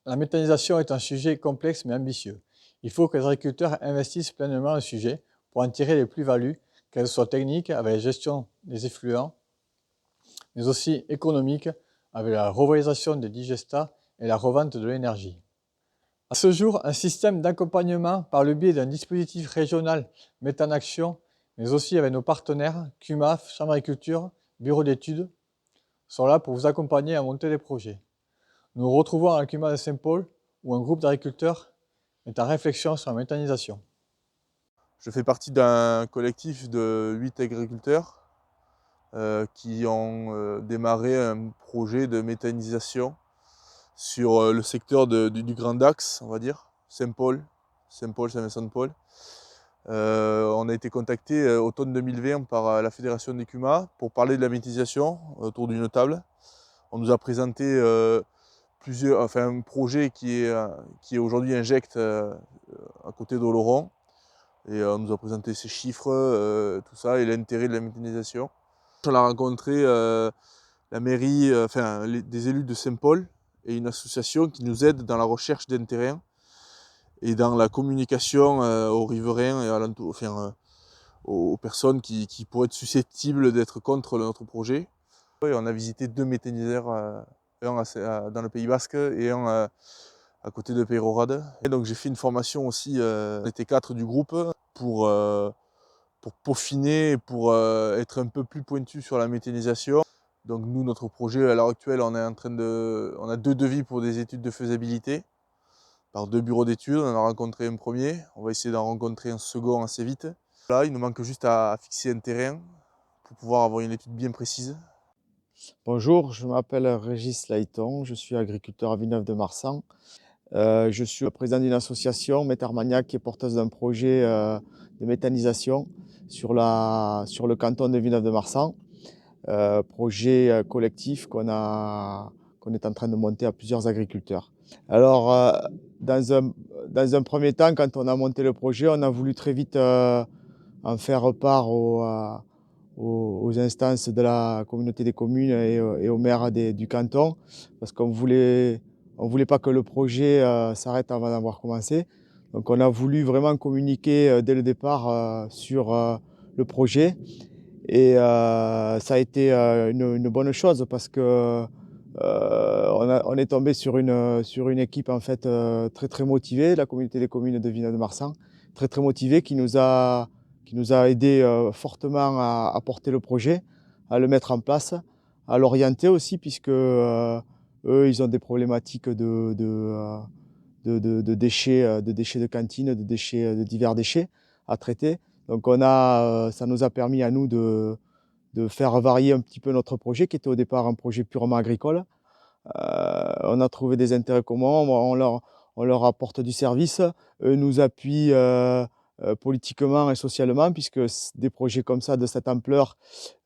La méthanisation est un sujet complexe mais ambitieux. Il faut que les agriculteurs investissent pleinement le sujet pour en tirer les plus-values, qu'elles soient techniques avec la gestion des effluents, mais aussi économiques avec la revalorisation des digestats et la revente de l'énergie. À ce jour, un système d'accompagnement par le biais d'un dispositif régional Méthane-Action, mais aussi avec nos partenaires CUMAF, Chambre d'agriculture, Bureau d'études, sont là pour vous accompagner à monter les projets. Nous nous retrouvons à l'Acumas de Saint-Paul, où un groupe d'agriculteurs est en réflexion sur la méthanisation. Je fais partie d'un collectif de 8 agriculteurs qui ont démarré un projet de méthanisation sur le secteur du Grand Axe, on va dire, Saint-Paul, Saint-Vincent-de-Paul. On a été contacté automne 2020 par la Fédération des CUMA pour parler de la méthanisation autour d'une table. On nous a présenté un projet qui est aujourd'hui injecte à côté d'Oloron. Et on nous a présenté ces chiffres, tout ça, et l'intérêt de la méthanisation. On a rencontré la mairie, des élus de Saint-Paul et une association qui nous aide dans la recherche d'un terrain et dans la communication aux riverains et aux personnes qui pourraient être susceptibles d'être contre notre projet. Et on a visité 2 méthaniseurs, dans le Pays Basque et un à côté de Peyrehorade. Et donc j'ai fait une formation aussi, on était 4 du groupe, pour peaufiner, pour être un peu plus pointu sur la méthanisation. Donc nous, notre projet à l'heure actuelle, on a 2 devis pour des études de faisabilité par 2 bureaux d'études. On en a rencontré un premier, on va essayer d'en rencontrer un second assez vite. Là, il nous manque juste à fixer un terrain pour pouvoir avoir une étude bien précise. Bonjour, je m'appelle Régis Layton, je suis agriculteur à Villeneuve-de-Marsan. Je suis le président d'une association, Métharmaniac, qui est porteuse d'un projet de méthanisation sur le canton de Villeneuve-de-Marsan. Projet collectif qu'on est en train de monter à plusieurs agriculteurs. Alors, dans un premier temps, quand on a monté le projet, on a voulu très vite en faire part aux instances de la communauté des communes et aux maires du canton, parce on voulait pas que le projet s'arrête avant d'avoir commencé. Donc on a voulu vraiment communiquer dès le départ sur le projet. Et ça a été une bonne chose parce que on est tombé sur une équipe en fait très très motivée, la communauté des communes de Villeneuve-de-Marsan, très très motivée, qui nous a aidé fortement à porter le projet, à le mettre en place, à l'orienter aussi, puisque eux, ils ont des problématiques de déchets, de déchets de cantine, de déchets, de divers déchets à traiter. Donc ça nous a permis à nous de faire varier un petit peu notre projet, qui était au départ un projet purement agricole. On a trouvé des intérêts communs, on leur apporte du service, eux nous appuient politiquement et socialement, puisque des projets comme ça, de cette ampleur,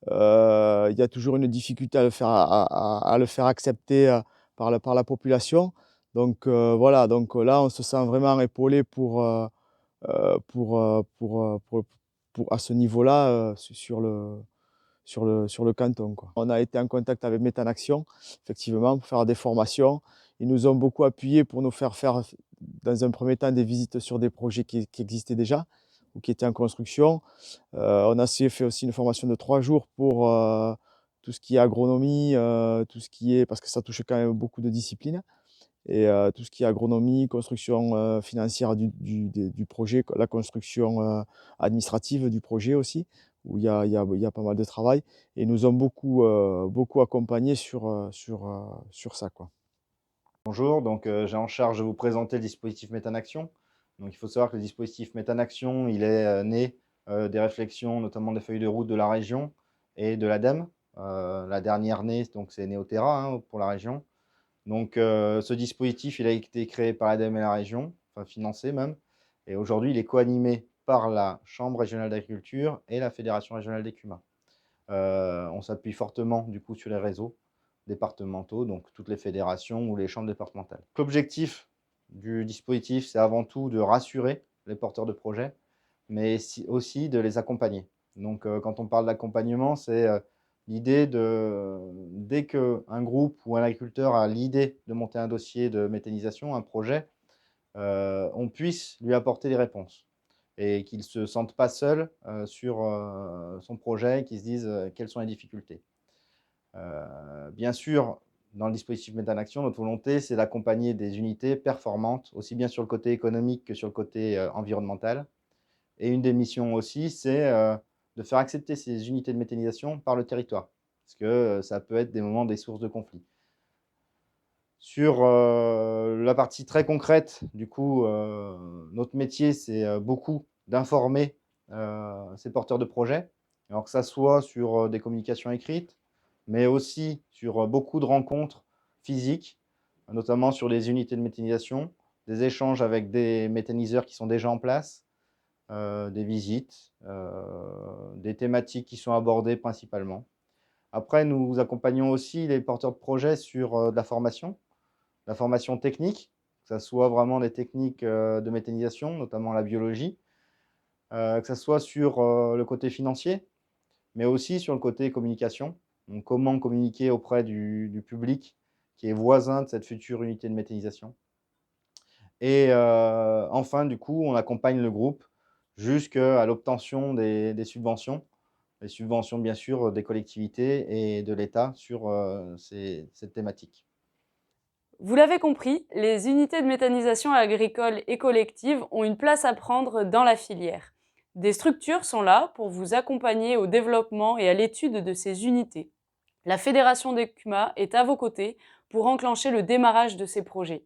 il y a toujours une difficulté à le faire accepter par la population. Donc voilà, donc là, on se sent vraiment épaulé à ce niveau-là, sur le canton, quoi. On a été en contact avec Méthane-Action, effectivement, pour faire des formations. Ils nous ont beaucoup appuyés pour nous faire faire, dans un premier temps, des visites sur des projets qui existaient déjà ou qui étaient en construction. On a fait aussi une formation de 3 jours pour tout ce qui est agronomie, tout ce qui est, parce que ça touche quand même beaucoup de disciplines, et tout ce qui est agronomie, construction financière du projet, la construction administrative du projet aussi, où il y a pas mal de travail. Et ils nous ont beaucoup accompagnés sur ça, quoi. Bonjour, donc j'ai en charge de vous présenter le dispositif Méthane-Action. Donc il faut savoir que le dispositif Méthane-Action, il est né des réflexions, notamment des feuilles de route de la région et de l'ADEME. La dernière née, donc c'est Néoterra pour la région. Donc ce dispositif, il a été créé par l'ADEME et la région, enfin financé même. Et aujourd'hui, il est co-animé par la Chambre régionale d'agriculture et la Fédération régionale des CUMA. On s'appuie fortement du coup sur les réseaux départementaux, donc toutes les fédérations ou les chambres départementales. L'objectif du dispositif, c'est avant tout de rassurer les porteurs de projets, mais aussi de les accompagner. Donc quand on parle d'accompagnement, c'est L'idée dès qu'un groupe ou un agriculteur a l'idée de monter un dossier de méthanisation, un projet, on puisse lui apporter des réponses et qu'il ne se sente pas seul sur son projet, qu'il se dise quelles sont les difficultés. Bien sûr, dans le dispositif Méthanaction, notre volonté, c'est d'accompagner des unités performantes, aussi bien sur le côté économique que sur le côté environnemental. Et une des missions aussi, c'est de faire accepter ces unités de méthanisation par le territoire, parce que ça peut être des moments des sources de conflits. Sur la partie très concrète, du coup, notre métier, c'est beaucoup d'informer ces porteurs de projets, alors que ça soit sur des communications écrites, mais aussi sur beaucoup de rencontres physiques, notamment sur les unités de méthanisation, des échanges avec des méthaniseurs qui sont déjà en place, des visites, des thématiques qui sont abordées principalement. Après, nous accompagnons aussi les porteurs de projets sur de la formation technique, que ça soit vraiment des techniques de méthanisation, notamment la biologie, que ça soit sur le côté financier, mais aussi sur le côté communication. Donc, comment communiquer auprès du public qui est voisin de cette future unité de méthanisation. Et enfin, du coup, on accompagne le groupe jusqu'à l'obtention des subventions. Les subventions, bien sûr, des collectivités et de l'État sur cette thématique. Vous l'avez compris, les unités de méthanisation agricole et collective ont une place à prendre dans la filière. Des structures sont là pour vous accompagner au développement et à l'étude de ces unités. La Fédération d'ECUMA est à vos côtés pour enclencher le démarrage de ces projets.